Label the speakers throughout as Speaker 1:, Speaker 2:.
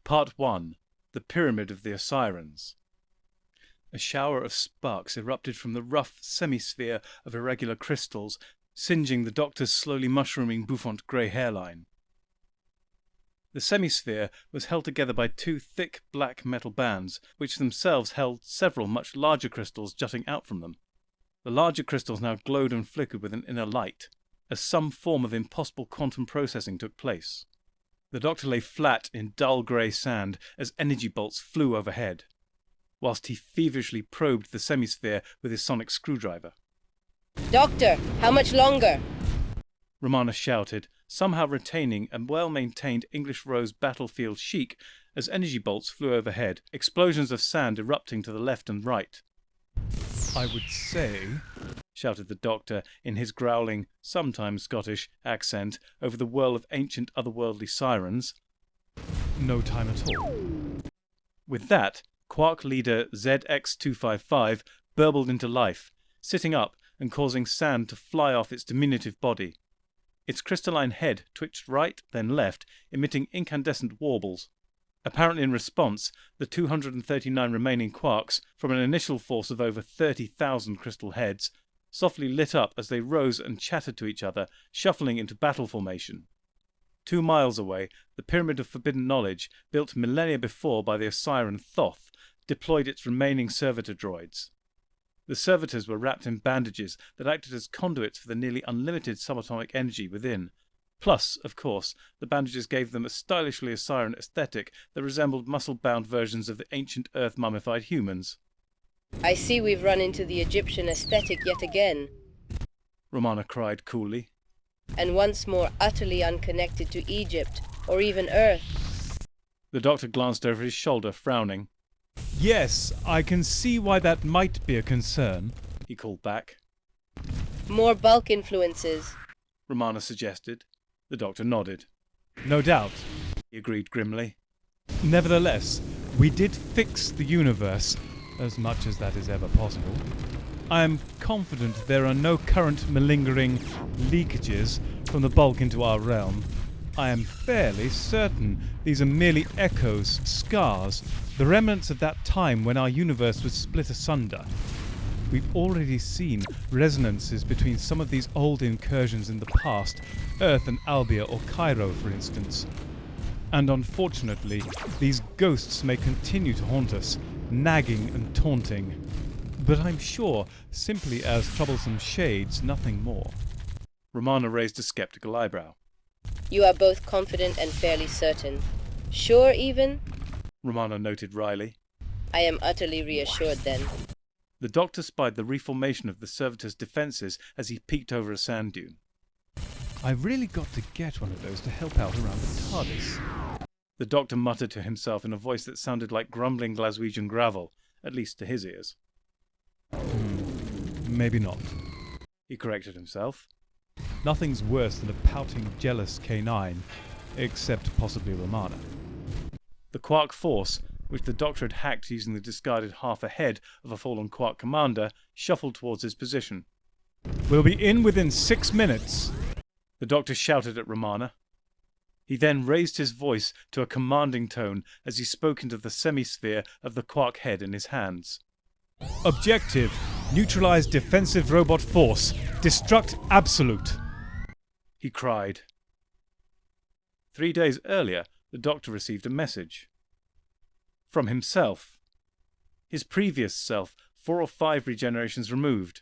Speaker 1: Part 1. The Pyramid of the Osiris. A shower of sparks erupted from the rough semi-sphere of irregular crystals, singeing the doctor's slowly mushrooming bouffant grey hairline. The semi-sphere was held together by two thick black metal bands, which themselves held several much larger crystals jutting out from them. The larger crystals now glowed and flickered with an inner light, as some form of impossible quantum processing took place. The doctor lay flat in dull grey sand as energy bolts flew overhead, whilst he feverishly probed the semi-sphere with his sonic screwdriver.
Speaker 2: "Doctor, how much longer?"
Speaker 1: Romana shouted, somehow retaining a well-maintained English Rose battlefield chic as energy bolts flew overhead, explosions of sand erupting to the left and right. "I would say," shouted the doctor in his growling, sometimes Scottish, accent over the whirl of ancient otherworldly sirens, "no time at all." With that, Quark leader ZX255 burbled into life, sitting up and causing sand to fly off its diminutive body. Its crystalline head twitched right, then left, emitting incandescent warbles. Apparently in response, the 239 remaining quarks, from an initial force of over 30,000 crystal heads, softly lit up as they rose and chattered to each other, shuffling into battle formation. 2 miles away, the Pyramid of Forbidden Knowledge, built millennia before by the Osiris Thoth, deployed its remaining servitor droids. The servitors were wrapped in bandages that acted as conduits for the nearly unlimited subatomic energy within. Plus, of course, the bandages gave them a stylishly Osiris aesthetic that resembled muscle-bound versions of the ancient Earth mummified humans.
Speaker 2: "I see we've run into the Egyptian aesthetic yet again,"
Speaker 1: Romana cried coolly.
Speaker 2: "and once more utterly unconnected to Egypt, or even Earth."
Speaker 1: The doctor glanced over his shoulder, frowning. "Yes, I can see why that might be a concern," he called back.
Speaker 2: "More bulk influences,"
Speaker 1: Romana suggested. The doctor nodded. "No doubt," he agreed grimly. "Nevertheless, we did fix the universe, as much as that is ever possible. I am confident there are no current malingering leakages from the bulk into our realm. I am fairly certain these are merely echoes, scars, the remnants of that time when our universe was split asunder. We've already seen resonances between some of these old incursions in the past, Earth and Albia or Cairo, for instance. And unfortunately, these ghosts may continue to haunt us, nagging and taunting. But I'm sure simply as troublesome shades, nothing more." Romana raised a skeptical eyebrow.
Speaker 2: "You are both confident and fairly certain. Sure, even?"
Speaker 1: Romana noted wryly.
Speaker 2: "I am utterly reassured, then."
Speaker 1: The doctor spied the reformation of the servitors' defences as he peeked over a sand dune. "I've really got to get one of those to help out around the TARDIS," the doctor muttered to himself in a voice that sounded like grumbling Glaswegian gravel, at least to his ears. Maybe not," he corrected himself. "Nothing's worse than a pouting, jealous K9, except possibly Romana." The Quark force, which the doctor had hacked using the discarded half a head of a fallen Quark commander, shuffled towards his position. "We'll be in within 6 minutes," the doctor shouted at Romana. He then raised his voice to a commanding tone as he spoke into the semi-sphere of the Quark head in his hands. "Objective, neutralize defensive robot force. Destruct absolute," he cried. 3 days earlier, the doctor received a message. From himself. His previous self, 4 or 5 regenerations removed.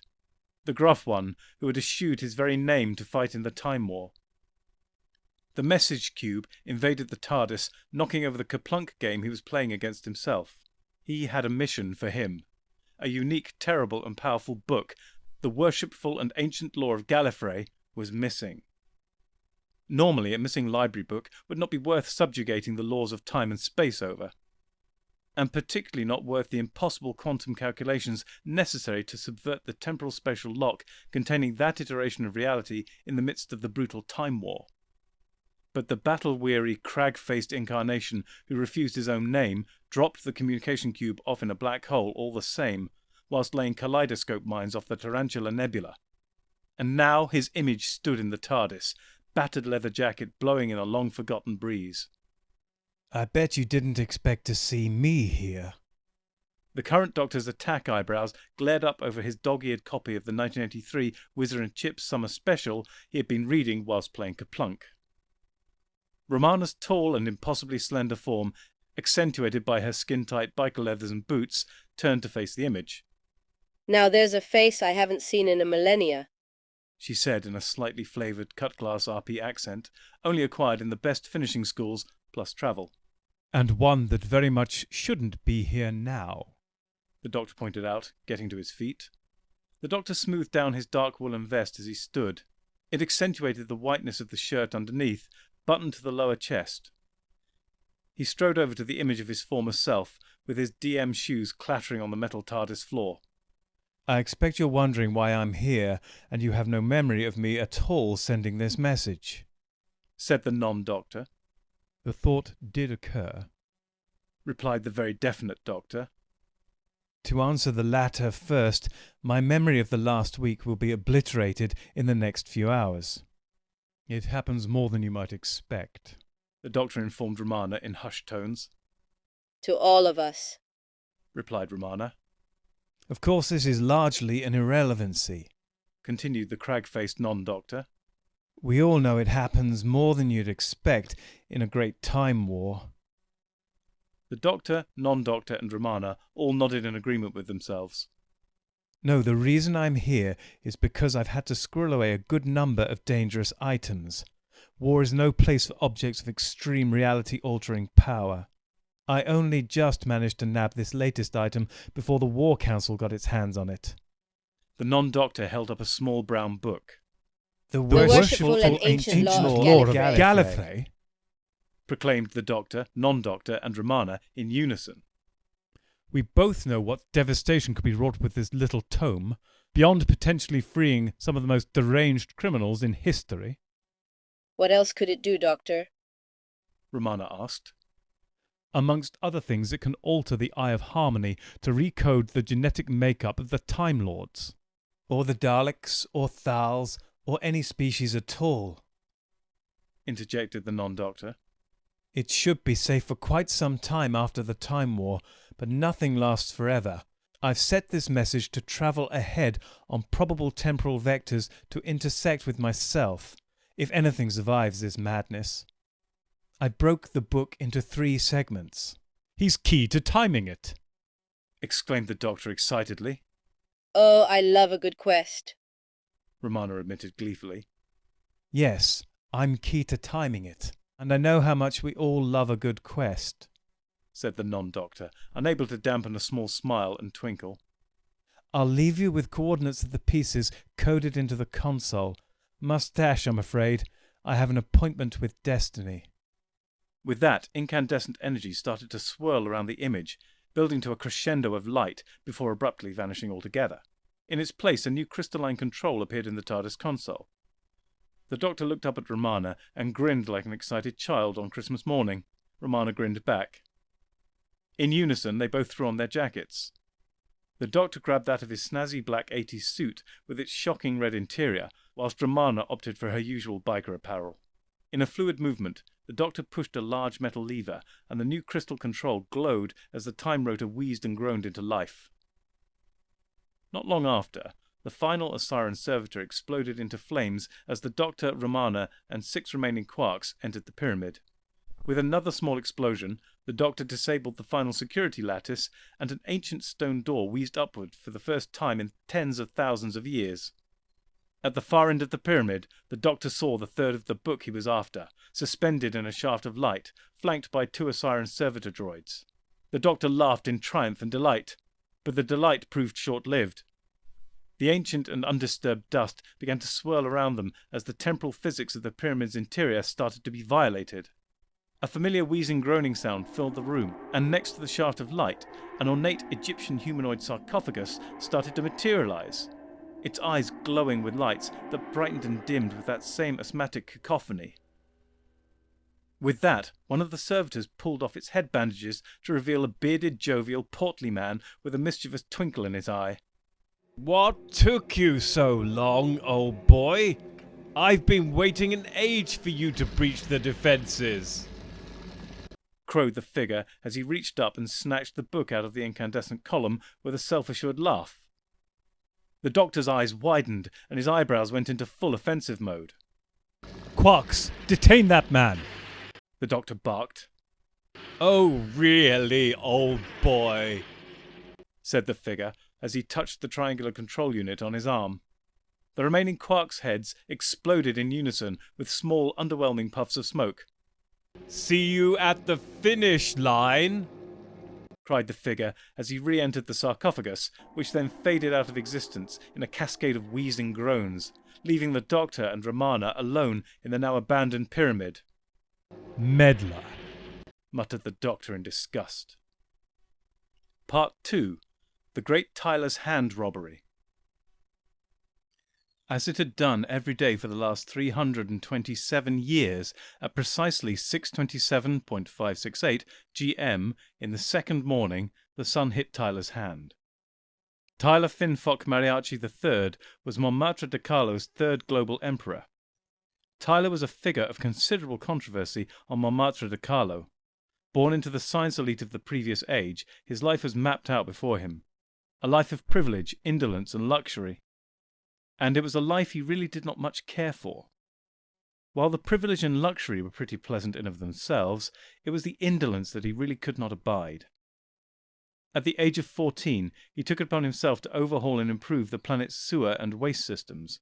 Speaker 1: The gruff one who had eschewed his very name to fight in the Time War. The message cube invaded the TARDIS, knocking over the Kaplunk game he was playing against himself. He had a mission for him. A unique, terrible and powerful book, the Worshipful and Ancient Law of Gallifrey, was missing. Normally, a missing library book would not be worth subjugating the laws of time and space over, and particularly not worth the impossible quantum calculations necessary to subvert the temporal spatial lock containing that iteration of reality in the midst of the brutal time war. But the battle-weary, crag-faced incarnation who refused his own name dropped the communication cube off in a black hole all the same, whilst laying kaleidoscope mines off the Tarantula Nebula. And now his image stood in the TARDIS, battered leather jacket blowing in a long-forgotten breeze.
Speaker 3: I bet you didn't expect to see me here.
Speaker 1: The current Doctor's attack eyebrows glared up over his dog-eared copy of the 1983 Whizzer and Chips Summer Special he had been reading whilst playing Kaplunk. Romana's tall and impossibly slender form, accentuated by her skin-tight biker leathers and boots, turned to face the image.
Speaker 2: Now there's a face I haven't seen in a millennia,
Speaker 1: she said in a slightly flavoured cut-glass RP accent, only acquired in the best finishing schools, plus travel.
Speaker 3: And one that very much shouldn't be here now,
Speaker 1: the Doctor pointed out, getting to his feet. The Doctor smoothed down his dark woolen vest as he stood. It accentuated the whiteness of the shirt underneath, buttoned to the lower chest. He strode over to the image of his former self, with his DM shoes clattering on the metal TARDIS floor.
Speaker 3: I expect you're wondering why I'm here, and you have no memory of me at all sending this message,
Speaker 1: said the non-Doctor.
Speaker 3: The thought did occur,
Speaker 1: replied the very definite Doctor.
Speaker 3: To answer the latter first, my memory of the last week will be obliterated in the next few hours. It happens more than you might expect,
Speaker 1: the Doctor informed Romana in hushed tones.
Speaker 2: To all of us,
Speaker 1: replied Romana.
Speaker 3: Of course this is largely an irrelevancy,
Speaker 1: continued the crag-faced non-Doctor.
Speaker 3: We all know it happens more than you'd expect in a great time war.
Speaker 1: The Doctor, non-Doctor and Romana all nodded in agreement with themselves.
Speaker 3: No, the reason I'm here is because I've had to squirrel away a good number of dangerous items. War is no place for objects of extreme reality-altering power. I only just managed to nab this latest item before the War Council got its hands on it.
Speaker 1: The non-Doctor held up a small brown book.
Speaker 3: The
Speaker 2: Worshipful and Ancient Law of
Speaker 3: Gallifrey,
Speaker 1: proclaimed the Doctor, non-Doctor and Romana in unison.
Speaker 3: We both know what devastation could be wrought with this little tome, beyond potentially freeing some of the most deranged criminals in history.
Speaker 2: What else could it do, Doctor?
Speaker 1: Romana asked.
Speaker 3: Amongst other things, it can alter the Eye of Harmony to recode the genetic makeup of the Time Lords. Or the Daleks, or Thals, or any species at all,
Speaker 1: interjected the non-Doctor.
Speaker 3: It should be safe for quite some time after the Time War, but nothing lasts forever. I've set this message to travel ahead on probable temporal vectors to intersect with myself, if anything survives this madness. I broke the book into 3 segments. He's key to timing it,
Speaker 1: exclaimed the Doctor excitedly.
Speaker 2: Oh, I love a good quest,
Speaker 1: Romana admitted gleefully.
Speaker 3: Yes, I'm key to timing it, and I know how much we all love a good quest,
Speaker 1: said the non-Doctor, unable to dampen a small smile and twinkle.
Speaker 3: I'll leave you with coordinates of the pieces coded into the console. Must dash, I'm afraid. I have an appointment with Destiny.
Speaker 1: With that, incandescent energy started to swirl around the image, building to a crescendo of light before abruptly vanishing altogether. In its place, a new crystalline control appeared in the TARDIS console. The Doctor looked up at Romana and grinned like an excited child on Christmas morning. Romana grinned back. In unison, they both threw on their jackets. The Doctor grabbed that of his snazzy black 80s suit with its shocking red interior, whilst Romana opted for her usual biker apparel. In a fluid movement, the Doctor pushed a large metal lever, and the new crystal control glowed as the time rotor wheezed and groaned into life. Not long after, the final Osiris servitor exploded into flames as the Doctor, Romana, and 6 remaining quarks entered the pyramid. With another small explosion, the Doctor disabled the final security lattice, and an ancient stone door wheezed upward for the first time in tens of thousands of years. At the far end of the pyramid, the Doctor saw the third of the book he was after, suspended in a shaft of light, flanked by 2 Osiris servitor droids. The doctor laughed in triumph and delight, but the delight proved short-lived. The ancient and undisturbed dust began to swirl around them as the temporal physics of the pyramid's interior started to be violated. A familiar wheezing groaning sound filled the room, and next to the shaft of light, an ornate Egyptian humanoid sarcophagus started to materialize, its eyes glowing with lights that brightened and dimmed with that same asthmatic cacophony. With that, one of the servitors pulled off its head bandages to reveal a bearded, jovial, portly man with a mischievous twinkle in his eye.
Speaker 3: "What took you so long, old boy? I've been waiting an age for you to breach the defenses,"
Speaker 1: crowed the figure as he reached up and snatched the book out of the incandescent column with a self-assured laugh. The doctor's eyes widened and his eyebrows went into full offensive mode.
Speaker 3: "Quarks, detain that man!"
Speaker 1: the doctor barked.
Speaker 3: "Oh, really, old boy?"
Speaker 1: said the figure as he touched the triangular control unit on his arm. The remaining Quark's heads exploded in unison with small, underwhelming puffs of smoke.
Speaker 3: "See you at the finish line,"
Speaker 1: cried the figure as he re-entered the sarcophagus, which then faded out of existence in a cascade of wheezing groans, leaving the doctor and Romana alone in the now abandoned pyramid.
Speaker 3: "Meddler,"
Speaker 1: muttered the doctor in disgust. Part 2. The Great Tyler's Hand Robbery. As it had done every day for the last 327 years, at precisely 6:27.568 GM in the second morning, the sun hit Tyler's hand. Tyler Finfock Mariachi III was Montmartre de Carlo's third global emperor. Tyler was a figure of considerable controversy on Montmartre de Carlo. Born into the science elite of the previous age, his life was mapped out before him. A life of privilege, indolence, and luxury. And it was a life he really did not much care for. While the privilege and luxury were pretty pleasant in of themselves, it was the indolence that he really could not abide. At the age of 14, he took it upon himself to overhaul and improve the planet's sewer and waste systems.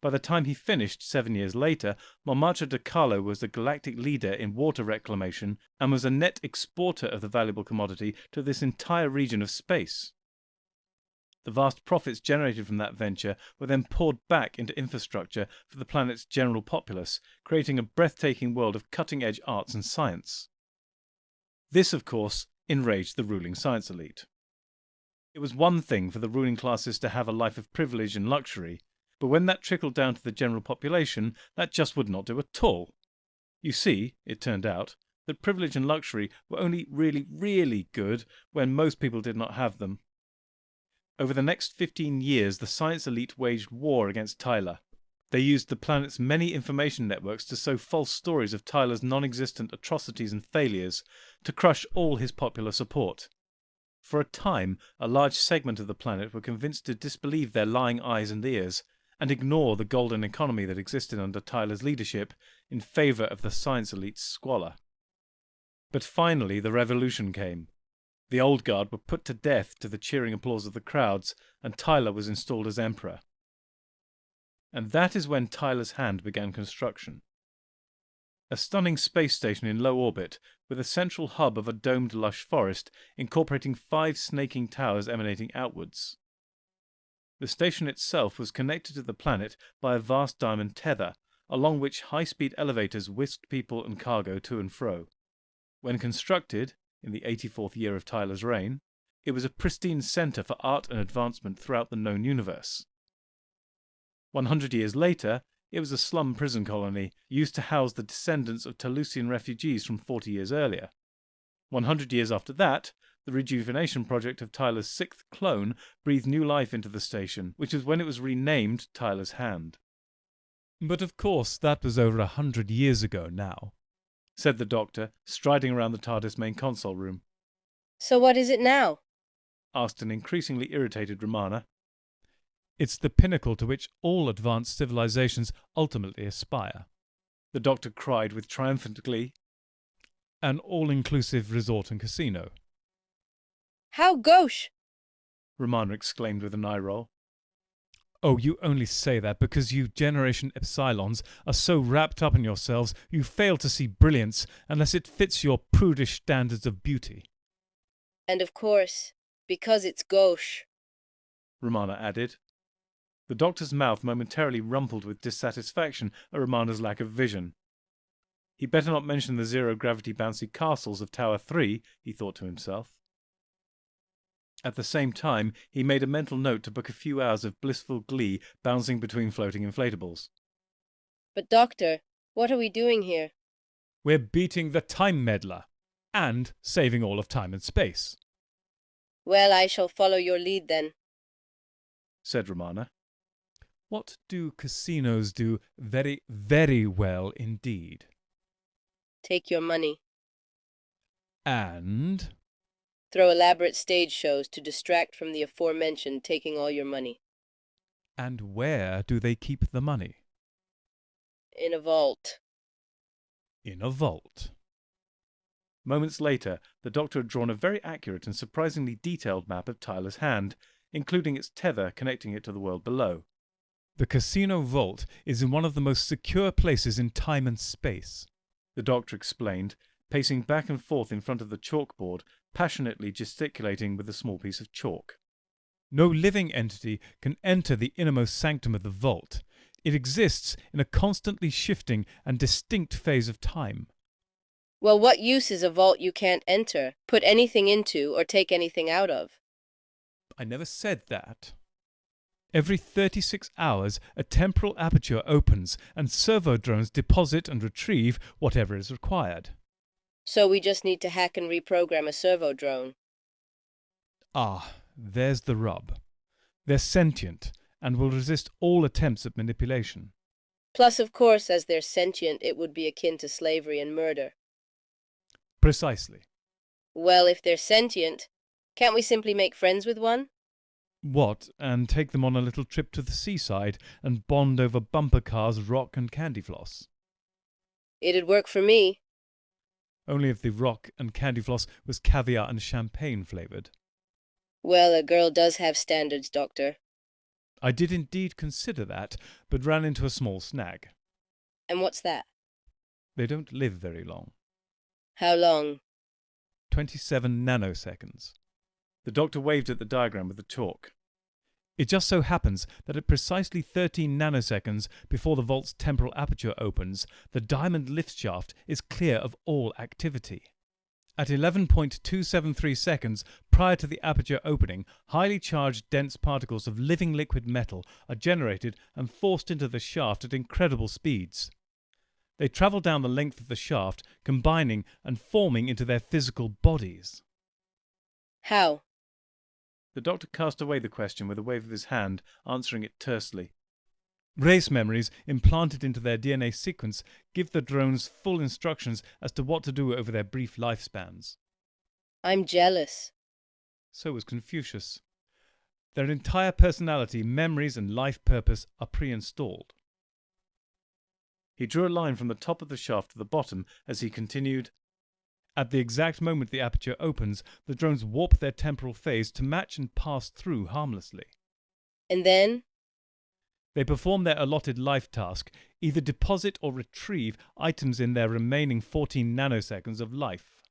Speaker 1: By the time he finished 7 years later, Montmartre de Carlo was the galactic leader in water reclamation and was a net exporter of the valuable commodity to this entire region of space. The vast profits generated from that venture were then poured back into infrastructure for the planet's general populace, creating a breathtaking world of cutting-edge arts and science. This, of course, enraged the ruling science elite. It was one thing for the ruling classes to have a life of privilege and luxury, but when that trickled down to the general population, that just would not do at all. You see, it turned out, that privilege and luxury were only really, really good when most people did not have them. Over the next 15 years, the science elite waged war against Tyler. They used the planet's many information networks to sow false stories of Tyler's non-existent atrocities and failures, to crush all his popular support. For a time, a large segment of the planet were convinced to disbelieve their lying eyes and ears, and ignore the golden economy that existed under Tyler's leadership in favour of the science elite's squalor. But finally the revolution came. The old guard were put to death to the cheering applause of the crowds, and Tyler was installed as emperor. And that is when Tyler's Hand began construction. A stunning space station in low orbit, with a central hub of a domed lush forest, incorporating 5 snaking towers emanating outwards. The station itself was connected to the planet by a vast diamond tether, along which high-speed elevators whisked people and cargo to and fro. When constructed, in the 84th year of Tyler's reign, it was a pristine centre for art and advancement throughout the known universe. 100 years later, it was a slum prison colony used to house the descendants of Talusian refugees from 40 years earlier. 100 years after that, the rejuvenation project of Tyler's 6th clone breathed new life into the station, which was when it was renamed Tyler's Hand.
Speaker 3: "But of course that was over 100 years ago now,"
Speaker 1: said the doctor, striding around the TARDIS main console room.
Speaker 2: So what is it now?
Speaker 1: Asked an increasingly irritated Romana.
Speaker 3: "It's the pinnacle to which all advanced civilizations ultimately aspire,"
Speaker 1: the doctor cried with triumphant glee.
Speaker 3: "An all-inclusive resort and casino."
Speaker 2: How gauche!
Speaker 1: Romana exclaimed with an eye roll.
Speaker 3: "Oh, you only say that because you Generation Epsilons are so wrapped up in yourselves you fail to see brilliance unless it fits your prudish standards of beauty."
Speaker 2: And of course, because it's gauche.
Speaker 1: Romana added. The doctor's mouth momentarily rumpled with dissatisfaction at Romana's lack of vision. He'd better not mention the zero-gravity bouncy castles of Tower 3, he thought to himself. At the same time, he made a mental note to book a few hours of blissful glee bouncing between floating inflatables.
Speaker 2: But Doctor, what are we doing here?
Speaker 3: We're beating the time meddler and saving all of time and space,
Speaker 2: Well, I shall follow your lead then,
Speaker 1: said Romana.
Speaker 3: What do casinos do very, very well indeed?
Speaker 2: Take your money.
Speaker 3: And
Speaker 2: Throw elaborate stage shows to distract from the aforementioned taking all your money.
Speaker 3: and where do they keep the money?
Speaker 2: In a vault.
Speaker 3: In a vault.
Speaker 1: Moments later, the doctor had drawn a very accurate and surprisingly detailed map of Tyler's hand, including its tether connecting it to the world below.
Speaker 3: The casino vault is in one of the most secure places in time and space,
Speaker 1: The doctor explained, pacing back and forth in front of the chalkboard, passionately gesticulating with a small piece of chalk.
Speaker 3: No living entity can enter the innermost sanctum of the vault. It exists in a constantly shifting and distinct phase of time.
Speaker 2: Well, what use is a vault you can't enter, put anything into, or take anything out of?
Speaker 3: I never said that. Every 36 hours, a temporal aperture opens and servo drones deposit and retrieve whatever is required.
Speaker 2: So we just need to hack and reprogram a servo drone.
Speaker 3: Ah, there's the rub. They're sentient and will resist all attempts at manipulation.
Speaker 2: Plus, of course, as they're sentient, it would be akin to slavery and murder.
Speaker 3: Precisely.
Speaker 2: Well, if they're sentient, can't we simply make friends with one?
Speaker 3: What, and take them on a little trip to the seaside and bond over bumper cars, rock and candy floss?
Speaker 2: It'd work for me.
Speaker 3: Only if the rock and candy floss was caviar and champagne flavoured.
Speaker 2: Well, a girl does have standards, Doctor.
Speaker 3: I did indeed consider that, but ran into a small snag.
Speaker 2: And what's that?
Speaker 3: They don't live very long.
Speaker 2: How long?
Speaker 3: 27 nanoseconds.
Speaker 1: The doctor waved at the diagram with the chalk.
Speaker 3: It just so happens that at precisely 13 nanoseconds before the vault's temporal aperture opens, the diamond lift shaft is clear of all activity. At 11.273 seconds prior to the aperture opening, highly charged dense particles of living liquid metal are generated and forced into the shaft at incredible speeds. They travel down the length of the shaft, combining and forming into their physical bodies.
Speaker 2: How?
Speaker 1: The doctor cast away the question with a wave of his hand, answering it tersely.
Speaker 3: Race memories implanted into their DNA sequence give the drones full instructions as to what to do over their brief lifespans.
Speaker 2: I'm jealous.
Speaker 3: So was Confucius. Their entire personality, memories, and life purpose are pre-installed.
Speaker 1: He drew a line from the top of the shaft to the bottom as he continued,
Speaker 3: At the exact moment the aperture opens, the drones warp their temporal phase to match and pass through harmlessly.
Speaker 2: And then?
Speaker 3: They perform their allotted life task, either deposit or retrieve items in their remaining 14 nanoseconds of life.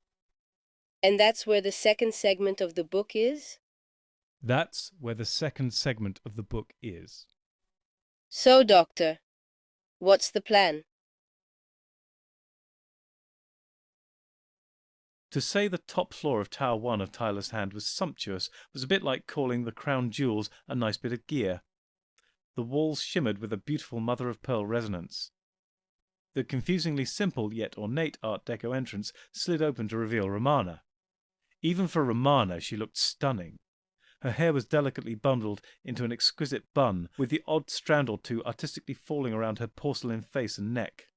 Speaker 2: And that's where the second segment of the book is?
Speaker 3: That's where the second segment of the book is.
Speaker 2: So, Doctor, what's the plan?
Speaker 1: To say the top floor of Tower 1 of Tyler's Hand was sumptuous was a bit like calling the crown jewels a nice bit of gear. The walls shimmered with a beautiful mother-of-pearl resonance. The confusingly simple yet ornate Art Deco entrance slid open to reveal Romana. Even for Romana, she looked stunning. Her hair was delicately bundled into an exquisite bun, with the odd strand or two artistically falling around her porcelain face and neck.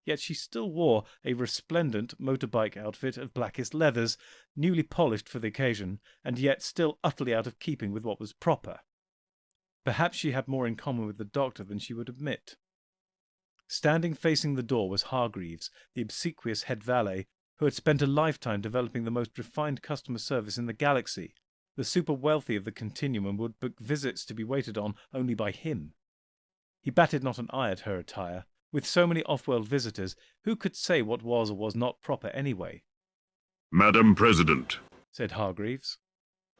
Speaker 1: Yet she still wore a resplendent motorbike outfit of blackest leathers, newly polished for the occasion, and yet still utterly out of keeping with what was proper. Perhaps she had more in common with the doctor than she would admit. Standing facing the door was Hargreaves, the obsequious head valet, who had spent a lifetime developing the most refined customer service in the galaxy. The super-wealthy of the continuum would book visits to be waited on only by him. He batted not an eye at her attire. With so many off-world visitors, who could say what was or was not proper anyway?
Speaker 4: Madam President,
Speaker 1: said Hargreaves.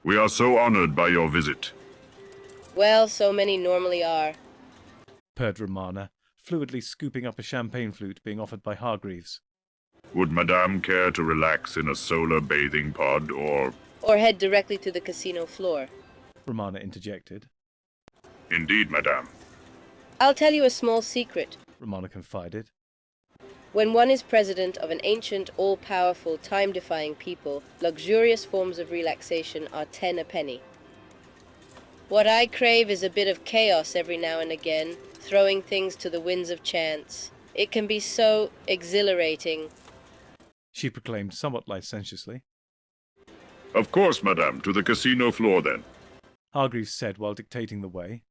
Speaker 4: We are so honored by your visit.
Speaker 2: Well, so many normally are.
Speaker 1: Purred Romana, fluidly scooping up a champagne flute being offered by Hargreaves.
Speaker 4: Would Madame care to relax in a solar bathing pod or...
Speaker 2: Or head directly to the casino floor.
Speaker 1: Romana interjected.
Speaker 4: Indeed, Madame.
Speaker 2: I'll tell you a small secret.
Speaker 1: Romana confided.
Speaker 2: When one is president of an ancient, all-powerful, time-defying people, luxurious forms of relaxation are 10 a penny. What I crave is a bit of chaos every now and again, throwing things to the winds of chance. It can be so exhilarating,
Speaker 1: She proclaimed somewhat licentiously.
Speaker 4: Of course, Madame. To the casino floor, then.
Speaker 1: Hargreaves said while dictating the way.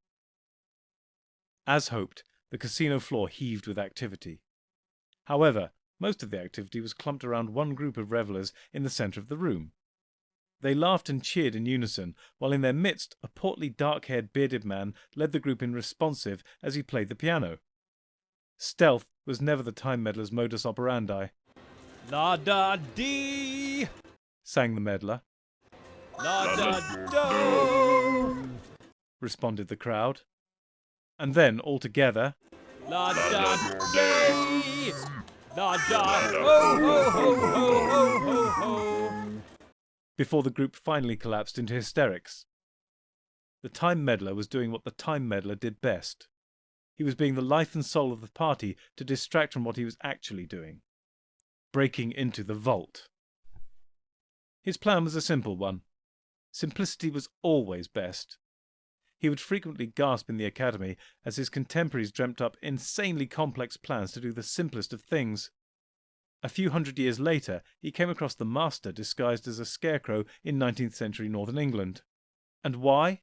Speaker 1: As hoped, the casino floor heaved with activity. However, most of the activity was clumped around one group of revellers in the centre of the room. They laughed and cheered in unison, while in their midst a portly dark-haired bearded man led the group in responsive as he played the piano. Stealth was never the time meddler's modus operandi.
Speaker 3: La-da-dee!
Speaker 1: Sang the meddler.
Speaker 3: La-da-do!
Speaker 1: Responded the crowd. And then, all together,
Speaker 3: La-da-dee! La-da-ho-ho-ho-ho-ho-ho!
Speaker 1: before the group finally collapsed into hysterics. The time meddler was doing what the time meddler did best. He was being the life and soul of the party to distract from what he was actually doing. Breaking into the vault. His plan was a simple one. Simplicity was always best. He would frequently gasp in the academy as his contemporaries dreamt up insanely complex plans to do the simplest of things. A few hundred years later, he came across the master disguised as a scarecrow in 19th century northern England. And why?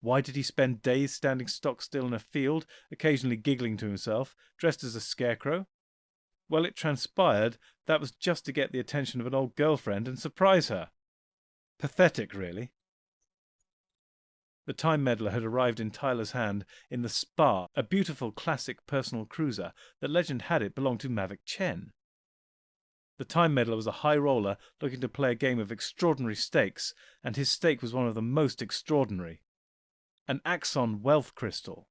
Speaker 1: Why did he spend days standing stock still in a field, occasionally giggling to himself, dressed as a scarecrow? Well, it transpired that was just to get the attention of an old girlfriend and surprise her. Pathetic, really. The time meddler had arrived in Tyler's hand in the Spa, a beautiful classic personal cruiser that legend had it belonged to Mavic Chen. The time meddler was a high roller looking to play a game of extraordinary stakes, and his stake was one of the most extraordinary. An Axon wealth crystal.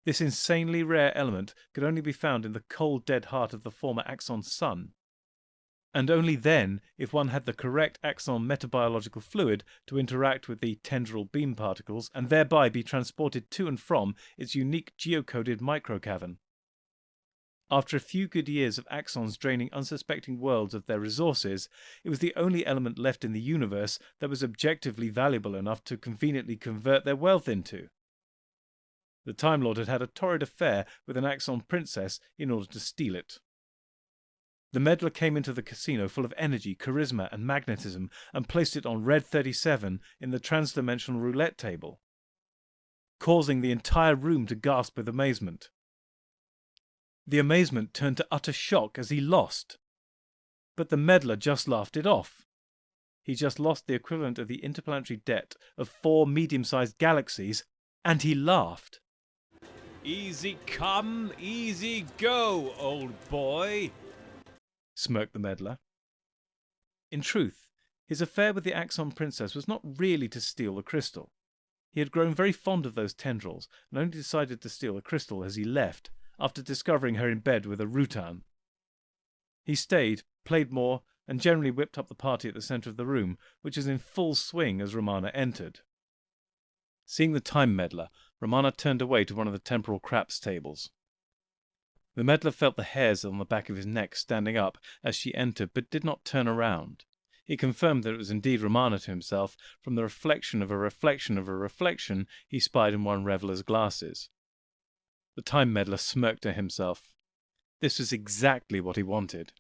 Speaker 1: This insanely rare element could only be found in the cold dead heart of the former Axon sun. And only then if one had the correct Axon metabiological fluid to interact with the tendril beam particles and thereby be transported to and from its unique geocoded microcavern. After a few good years of Axons draining unsuspecting worlds of their resources, it was the only element left in the universe that was objectively valuable enough to conveniently convert their wealth into. The Time Lord had had a torrid affair with an Axon princess in order to steal it. The meddler came into the casino full of energy, charisma, and magnetism and placed it on Red 37 in the transdimensional roulette table, causing the entire room to gasp with amazement. The amazement turned to utter shock as he lost. But the meddler just laughed it off. He just lost the equivalent of the interplanetary debt of 4 medium-sized galaxies, and he laughed.
Speaker 3: Easy come, easy go, old boy,
Speaker 1: smirked the meddler. In truth, his affair with the Axon princess was not really to steal the crystal. He had grown very fond of those tendrils and only decided to steal the crystal as he left, after discovering her in bed with a Rutan. He stayed, played more, and generally whipped up the party at the centre of the room, which was in full swing as Romana entered. Seeing the time meddler, Romana turned away to one of the temporal craps tables. The meddler felt the hairs on the back of his neck standing up as she entered, but did not turn around. He confirmed that it was indeed Romana to himself from the reflection of a reflection of a reflection he spied in one reveller's glasses. The time meddler smirked to himself. This was exactly what he wanted.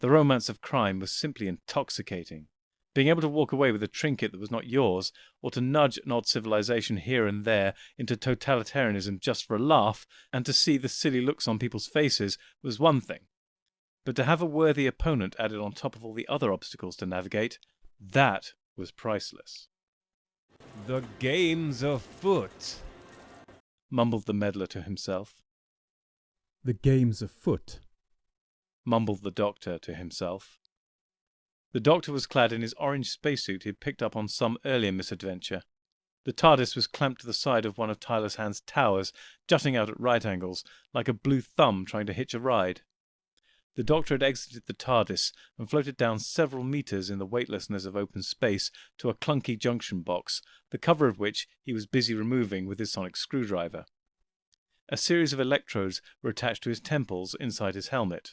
Speaker 1: The romance of crime was simply intoxicating. Being able to walk away with a trinket that was not yours, or to nudge an odd civilization here and there into totalitarianism just for a laugh, and to see the silly looks on people's faces, was one thing. But to have a worthy opponent added on top of all the other obstacles to navigate, that was priceless.
Speaker 3: The game's afoot,
Speaker 1: mumbled the meddler to himself.
Speaker 5: The game's afoot,
Speaker 1: mumbled the doctor to himself. The Doctor was clad in his orange spacesuit he had picked up on some earlier misadventure. The TARDIS was clamped to the side of one of Tyler's Hand's towers, jutting out at right angles, like a blue thumb trying to hitch a ride. The Doctor had exited the TARDIS and floated down several meters in the weightlessness of open space to a clunky junction box, the cover of which he was busy removing with his sonic screwdriver. A series of electrodes were attached to his temples inside his helmet.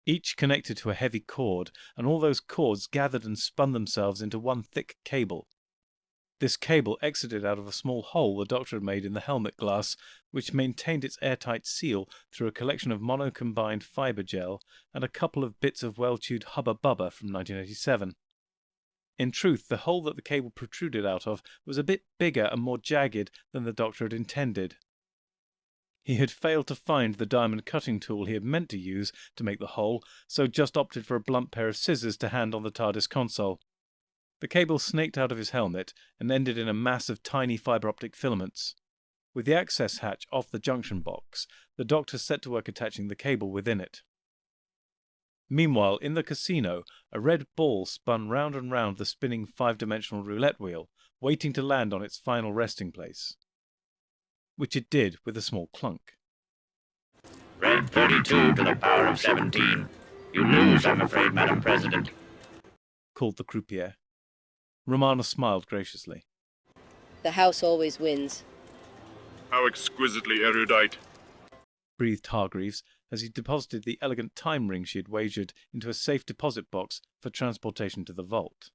Speaker 1: Each connected to a heavy cord, and all those cords gathered and spun themselves into one thick cable. This cable exited out of a small hole the Doctor had made in the helmet glass, which maintained its airtight seal through a collection of mono-combined fibre gel and a couple of bits of well-chewed Hubba Bubba from 1987. In truth, the hole that the cable protruded out of was a bit bigger and more jagged than the Doctor had intended. He had failed to find the diamond cutting tool he had meant to use to make the hole, so just opted for a blunt pair of scissors to hand on the TARDIS console. The cable snaked out of his helmet and ended in a mass of tiny fibre-optic filaments. With the access hatch off the junction box, the Doctor set to work attaching the cable within it. Meanwhile, in the casino, a red ball spun round and round the spinning five-dimensional roulette wheel, waiting to land on its final resting place. Which it did with a small clunk.
Speaker 5: Red 32 to the power of 17. You lose, I'm afraid, Madam President,
Speaker 1: called the croupier. Romana smiled graciously.
Speaker 2: The house always wins.
Speaker 4: How exquisitely erudite.
Speaker 1: Breathed Hargreaves as he deposited the elegant time ring she had wagered into a safe deposit box for transportation to the vault.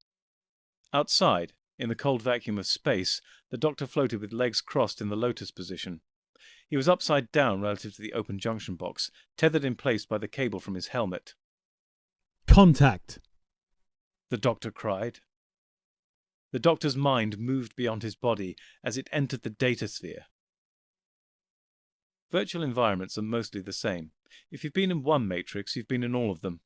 Speaker 1: Outside, in the cold vacuum of space, the Doctor floated with legs crossed in the lotus position. He was upside down relative to the open junction box, tethered in place by the cable from his helmet.
Speaker 3: Contact!
Speaker 1: The Doctor cried. The Doctor's mind moved beyond his body as it entered the data sphere. Virtual environments are mostly the same. If you've been in one matrix, you've been in all of them.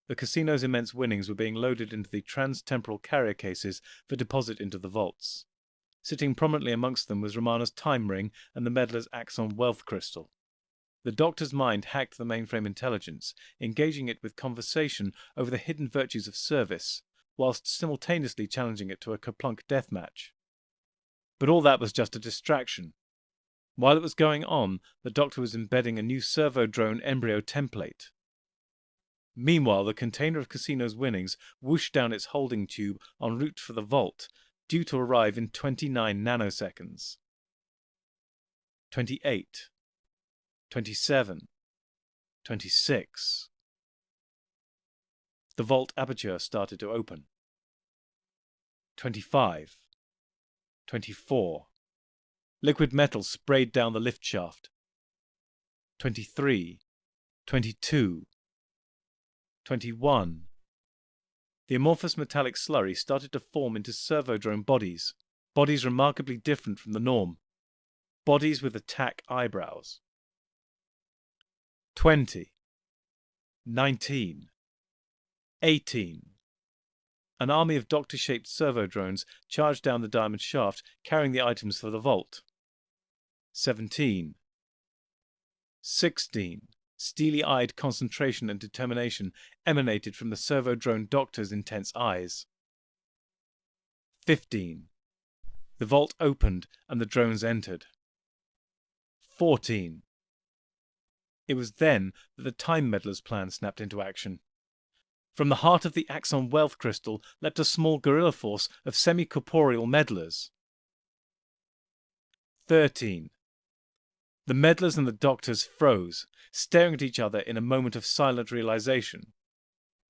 Speaker 1: The casino's immense winnings were being loaded into the trans-temporal carrier cases for deposit into the vaults. Sitting prominently amongst them was Romana's time ring and the meddler's Axon wealth crystal. The Doctor's mind hacked the mainframe intelligence, engaging it with conversation over the hidden virtues of service, whilst simultaneously challenging it to a kerplunk deathmatch. But all that was just a distraction. While it was going on, the Doctor was embedding a new servo-drone embryo template. Meanwhile, the container of Casino's winnings whooshed down its holding tube en route for the vault, due to arrive in 29 nanoseconds. 28. 27. 26. The vault aperture started to open. 25. 24. Liquid metal sprayed down the lift shaft. 23. 22. 21. The amorphous metallic slurry started to form into servo-drone bodies, bodies remarkably different from the norm, bodies with attack eyebrows. 20. 19. 18. An army of Doctor-shaped servo-drones charged down the diamond shaft, carrying the items for the vault. 17. 16. Steely-eyed concentration and determination emanated from the servo-drone Doctor's intense eyes. 15. The vault opened and the drones entered. 14. It was then that the Time Meddler's plan snapped into action. From the heart of the Axon wealth crystal leapt a small guerrilla force of semi-corporeal meddlers. 13. The meddlers and the Doctors froze, staring at each other in a moment of silent realization.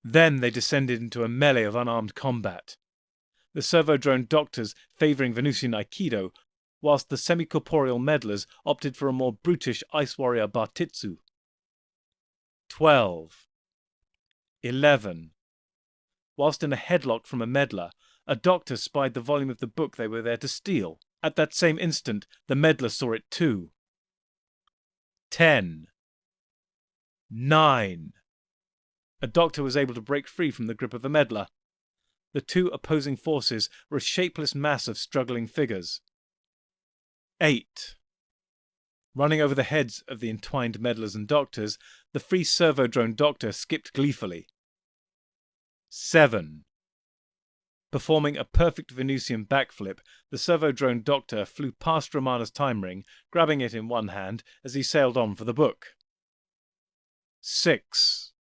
Speaker 1: Then they descended into a melee of unarmed combat. The servo-drone Doctors favouring Venusian Aikido, whilst the semi-corporeal meddlers opted for a more brutish ice warrior Bartitsu. 12. 11. Whilst in a headlock from a meddler, a Doctor spied the volume of the book they were there to steal. At that same instant, the meddler saw it too. 10. 9. A Doctor was able to break free from the grip of a meddler. The two opposing forces were a shapeless mass of struggling figures. 8. Running over the heads of the entwined meddlers and Doctors, the free servo-drone Doctor skipped gleefully. 7. Performing a perfect Venusian backflip, the servo-drone doctor flew past Romana's time ring, grabbing it in one hand as he sailed on for the book. 6.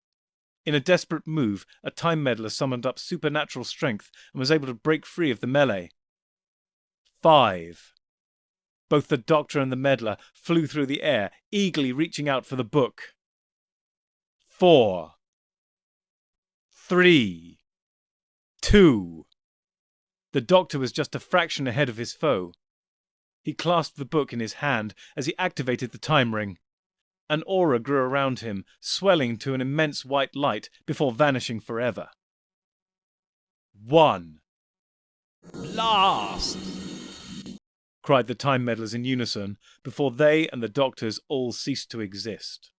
Speaker 1: In a desperate move, a time meddler summoned up supernatural strength and was able to break free of the melee. 5. Both the doctor and the meddler flew through the air, eagerly reaching out for the book. 4. 3. 2. The doctor was just a fraction ahead of his foe. He clasped the book in his hand as he activated the time ring. An aura grew around him, swelling to an immense white light before vanishing forever. 1. Blast! Cried the time meddlers in unison, before they and the doctors all ceased to exist.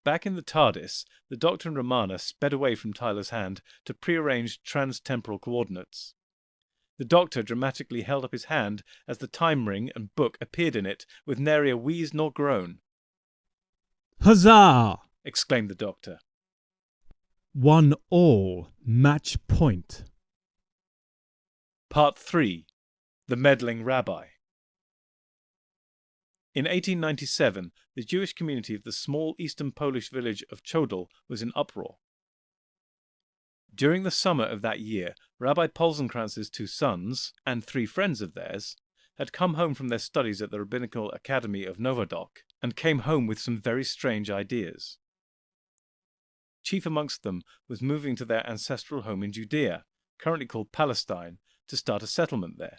Speaker 1: Back in the TARDIS, the Doctor and Romana sped away from Tyler's hand to prearranged trans-temporal coordinates. The Doctor dramatically held up his hand as the time ring and book appeared in it, with nary a wheeze nor groan.
Speaker 3: Huzzah!
Speaker 1: Exclaimed the Doctor.
Speaker 3: 1-1, match point.
Speaker 1: Part 3. The Meddling Rabbi. In 1897, the Jewish community of the small eastern Polish village of Chodel was in uproar. During the summer of that year, Rabbi Polzenkranz's 2 sons, and 3 friends of theirs, had come home from their studies at the Rabbinical Academy of Novodok, and came home with some very strange ideas. Chief amongst them was moving to their ancestral home in Judea, currently called Palestine, to start a settlement there.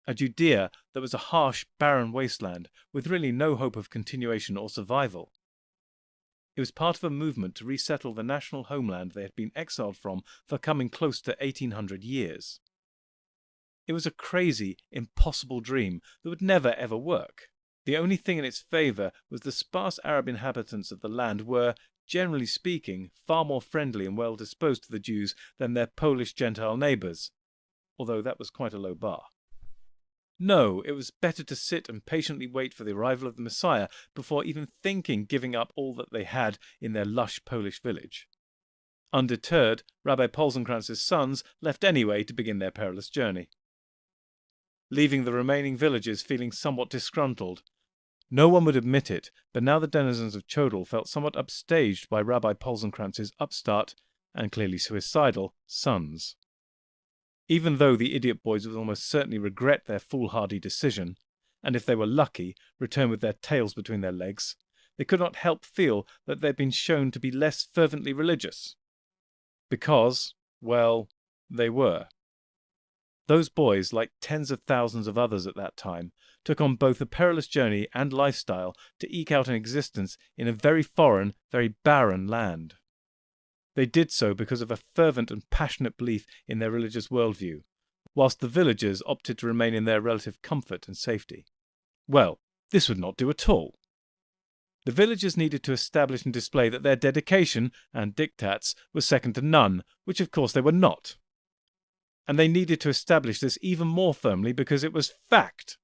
Speaker 1: A Judea that was a harsh, barren wasteland with really no hope of continuation or survival. It was part of a movement to resettle the national homeland they had been exiled from for coming close to 1800 years. It was a crazy, impossible dream that would never ever work. The only thing in its favour was the sparse Arab inhabitants of the land were, generally speaking, far more friendly and well disposed to the Jews than their Polish Gentile neighbours, although that was quite a low bar. No, it was better to sit and patiently wait for the arrival of the Messiah before even thinking giving up all that they had in their lush Polish village. Undeterred, Rabbi Polzenkranz's sons left anyway to begin their perilous journey, leaving the remaining villagers feeling somewhat disgruntled. No one would admit it, but now the denizens of Chodel felt somewhat upstaged by Rabbi Polzenkranz's upstart, and clearly suicidal, sons. Even though the idiot boys would almost certainly regret their foolhardy decision, and if they were lucky, return with their tails between their legs, they could not help feel that they had been shown to be less fervently religious. Because, well, they were. Those boys, like tens of thousands of others at that time, took on both a perilous journey and lifestyle to eke out an existence in a very foreign, very barren land. They did so because of a fervent and passionate belief in their religious worldview, whilst the villagers opted to remain in their relative comfort and safety. Well, this would not do at all. The villagers needed to establish and display that their dedication and diktats was second to none, which of course they were not. And they needed to establish this even more firmly because it was fact,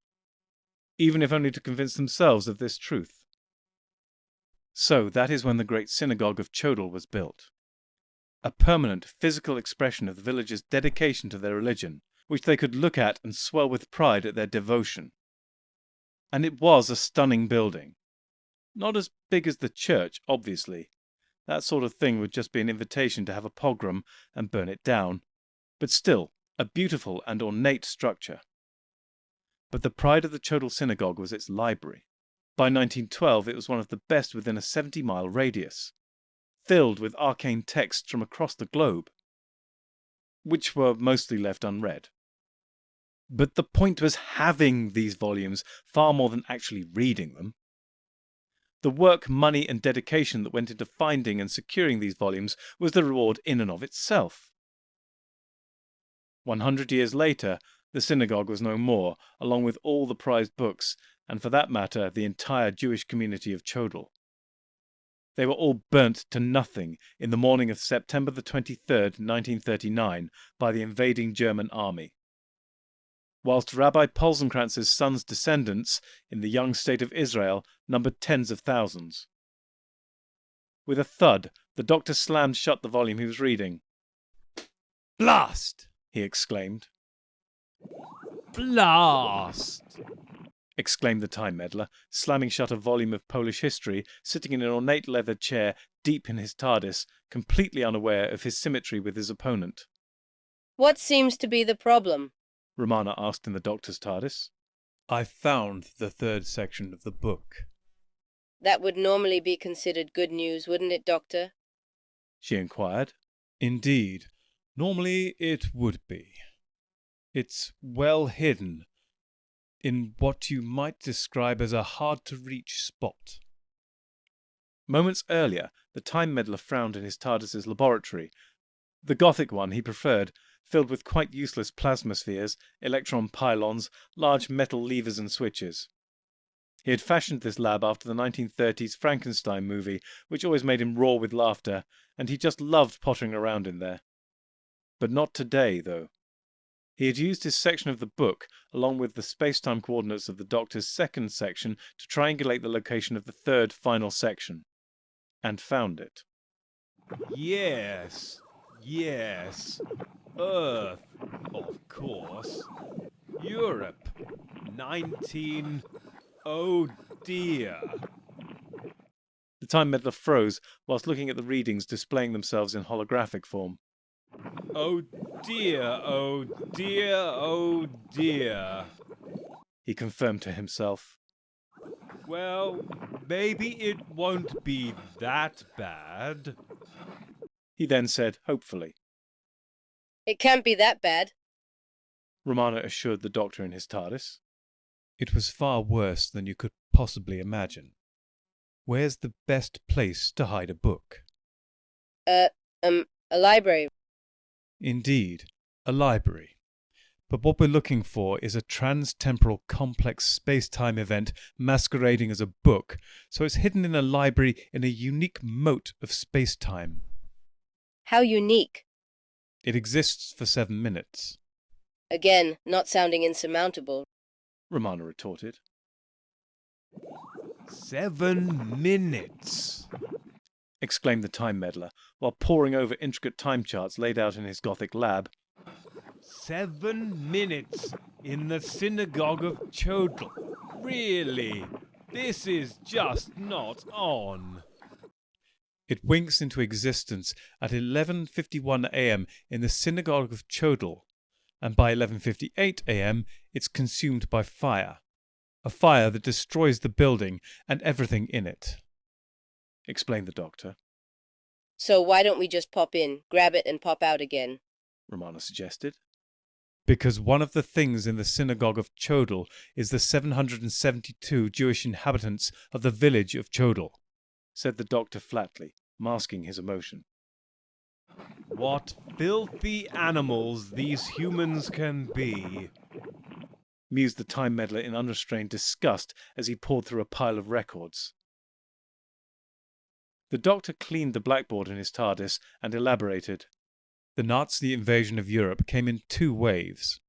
Speaker 1: even if only to convince themselves of this truth. So that is when the great synagogue of Chodel was built. A permanent physical expression of the villagers' dedication to their religion, which they could look at and swell with pride at their devotion. And it was a stunning building. Not as big as the church, obviously. That sort of thing would just be an invitation to have a pogrom and burn it down. But still, a beautiful and ornate structure. But the pride of the Chodel synagogue was its library. By 1912 it was one of the best within a 70-mile radius, filled with arcane texts from across the globe, which were mostly left unread. But the point was having these volumes far more than actually reading them. The work, money and dedication that went into finding and securing these volumes was the reward in and of itself. 100 years later, the synagogue was no more, along with all the prized books, and for that matter, the entire Jewish community of Chodel. They were all burnt to nothing in the morning of September the 23rd, 1939, by the invading German army. Whilst Rabbi Polzenkranz's sons' descendants in the young state of Israel numbered tens of thousands. With a thud, the doctor slammed shut the volume he was reading.
Speaker 3: "Blast!"
Speaker 1: he exclaimed.
Speaker 3: "Blast!"
Speaker 1: exclaimed the time meddler, slamming shut a volume of Polish history, sitting in an ornate leather chair deep in his TARDIS, completely unaware of his symmetry with his opponent.
Speaker 2: What seems to be the problem?
Speaker 1: Romana asked in the doctor's TARDIS.
Speaker 3: "I found the third section of the book."
Speaker 2: That would normally be considered good news, wouldn't it, Doctor?
Speaker 1: she inquired.
Speaker 3: "Indeed, normally it would be. It's well hidden in what you might describe as a hard-to-reach spot."
Speaker 1: Moments earlier, the time meddler frowned in his TARDIS's laboratory, the Gothic one he preferred, filled with quite useless plasmaspheres, electron pylons, large metal levers and switches. He had fashioned this lab after the 1930s Frankenstein movie, which always made him roar with laughter, and he just loved pottering around in there. But not today, though. He had used his section of the book, along with the space-time coordinates of the Doctor's second section, to triangulate the location of the third, final section. And found it.
Speaker 3: Yes. Earth, of course. Europe, 19... Oh dear.
Speaker 1: The time meddler froze whilst looking at the readings displaying themselves in holographic form.
Speaker 3: Oh dear, oh dear, oh dear.
Speaker 1: He confirmed to himself.
Speaker 3: Well, maybe it won't be that bad.
Speaker 1: He then said, hopefully.
Speaker 2: It can't be that bad.
Speaker 1: Romana assured the doctor in his TARDIS.
Speaker 3: It was far worse than you could possibly imagine. Where's the best place to hide a book?
Speaker 2: A library.
Speaker 3: Indeed, a library. But what we're looking for is a trans-temporal complex space-time event masquerading as a book, so it's hidden in a library in a unique moat of space-time.
Speaker 2: How unique.
Speaker 3: It exists for 7 minutes.
Speaker 2: Again, not sounding insurmountable.
Speaker 1: Romana retorted.
Speaker 3: 7 minutes!
Speaker 1: exclaimed the time meddler, while poring over intricate time charts laid out in his Gothic lab.
Speaker 3: 7 minutes in the synagogue of Chodl. Really? This is just not on. It winks into existence at 11:51 a.m. in the synagogue of Chodl, and by 11:58 a.m. it's consumed by fire. A fire that destroys the building and everything in it,
Speaker 1: explained the doctor.
Speaker 2: So why don't we just pop in, grab it and pop out again?
Speaker 1: Romana suggested.
Speaker 3: Because one of the things in the synagogue of Chodl is the 772 Jewish inhabitants of the village of Chodl,
Speaker 1: said the doctor flatly, masking his emotion.
Speaker 3: What filthy animals these humans can be,
Speaker 1: mused the time meddler in unrestrained disgust as he pored through a pile of records. The doctor cleaned the blackboard in his TARDIS and elaborated.
Speaker 3: The Nazi invasion of Europe came in 2 waves.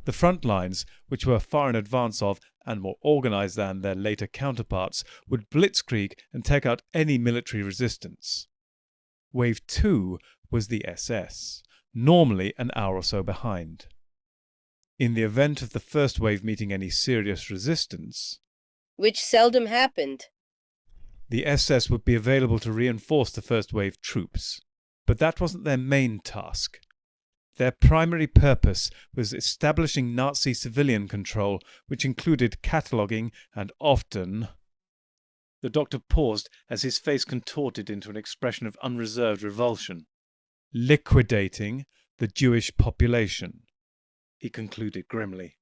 Speaker 3: The front lines, which were far in advance of and more organized than their later counterparts, would blitzkrieg and take out any military resistance. Wave 2 was the SS, normally an hour or so behind. In the event of the first wave meeting any serious resistance,
Speaker 2: which seldom happened,
Speaker 3: the SS would be available to reinforce the first wave troops. But that wasn't their main task. Their primary purpose was establishing Nazi civilian control, which included cataloguing and often...
Speaker 1: The doctor paused as his face contorted into an expression of unreserved revulsion.
Speaker 3: liquidating the Jewish population,
Speaker 1: he concluded grimly.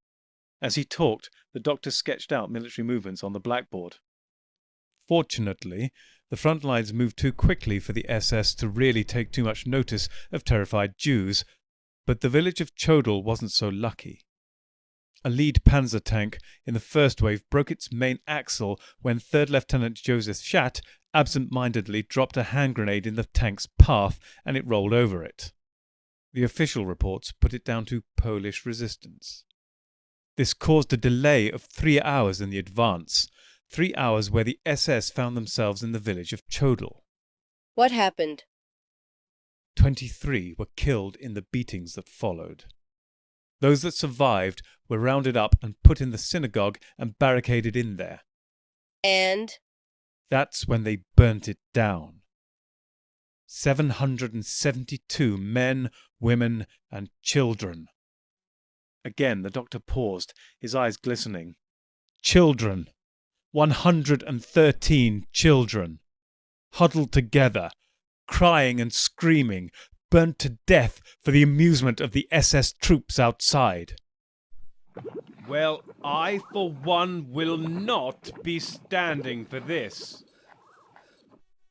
Speaker 1: As he talked, the doctor sketched out military movements on the blackboard.
Speaker 3: Fortunately, the front lines moved too quickly for the SS to really take too much notice of terrified Jews, but the village of Chodl wasn't so lucky. A lead panzer tank in the first wave broke its main axle when 3rd Lieutenant Joseph Schatt absent-mindedly dropped a hand grenade in the tank's path and it rolled over it. The official reports put it down to Polish resistance. This caused a delay of 3 hours in the advance, 3 hours where the SS found themselves in the village of Chodl.
Speaker 2: What happened?
Speaker 3: 23 were killed in the beatings that followed. Those that survived were rounded up and put in the synagogue and barricaded in there.
Speaker 2: And?
Speaker 3: That's when they burnt it down. 772 men, women, and children. Again the doctor paused, his eyes glistening. Children. 113 children. Huddled together, crying and screaming, burnt to death for the amusement of the SS troops outside.
Speaker 1: Well, I for one will not be standing for this,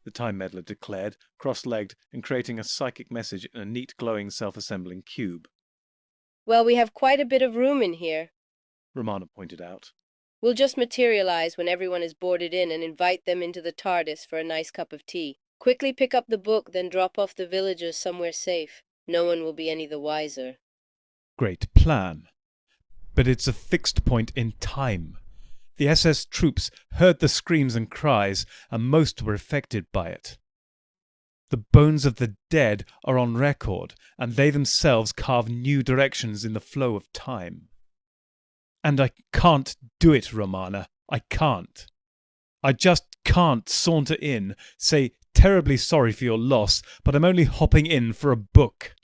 Speaker 1: the Time Meddler declared, cross-legged and creating a psychic message in a neat, glowing, self-assembling cube.
Speaker 2: Well, we have quite a bit of room in here.
Speaker 1: Romana pointed out.
Speaker 2: We'll just materialize when everyone is boarded in and invite them into the TARDIS for a nice cup of tea. Quickly pick up the book, then drop off the villagers somewhere safe. No one will be any the wiser.
Speaker 3: Great plan. But it's a fixed point in time. The SS troops heard the screams and cries, and most were affected by it. The bones of the dead are on record, and they themselves carve new directions in the flow of time. And I can't do it, Romana. I can't. I just can't saunter in, say terribly sorry for your loss, but I'm only hopping in for a book.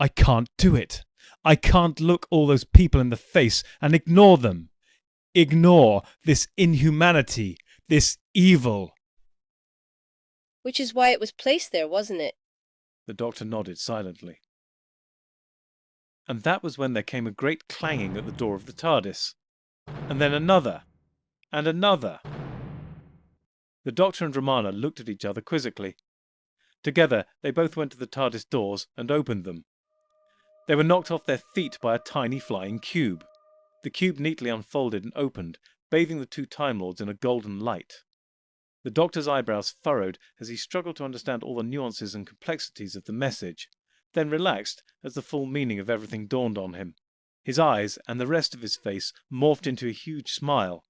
Speaker 3: I can't do it. I can't look all those people in the face and ignore them. Ignore this inhumanity, this evil.
Speaker 2: Which is why it was placed there, wasn't it?
Speaker 1: The doctor nodded silently. And that was when there came a great clanging at the door of the TARDIS. And then another. And another. The doctor and Romana looked at each other quizzically. Together they both went to the TARDIS doors and opened them. They were knocked off their feet by a tiny flying cube. The cube neatly unfolded and opened, bathing the two Time Lords in a golden light. The doctor's eyebrows furrowed as he struggled to understand all the nuances and complexities of the message, then relaxed as the full meaning of everything dawned on him. His eyes and the rest of his face morphed into a huge smile,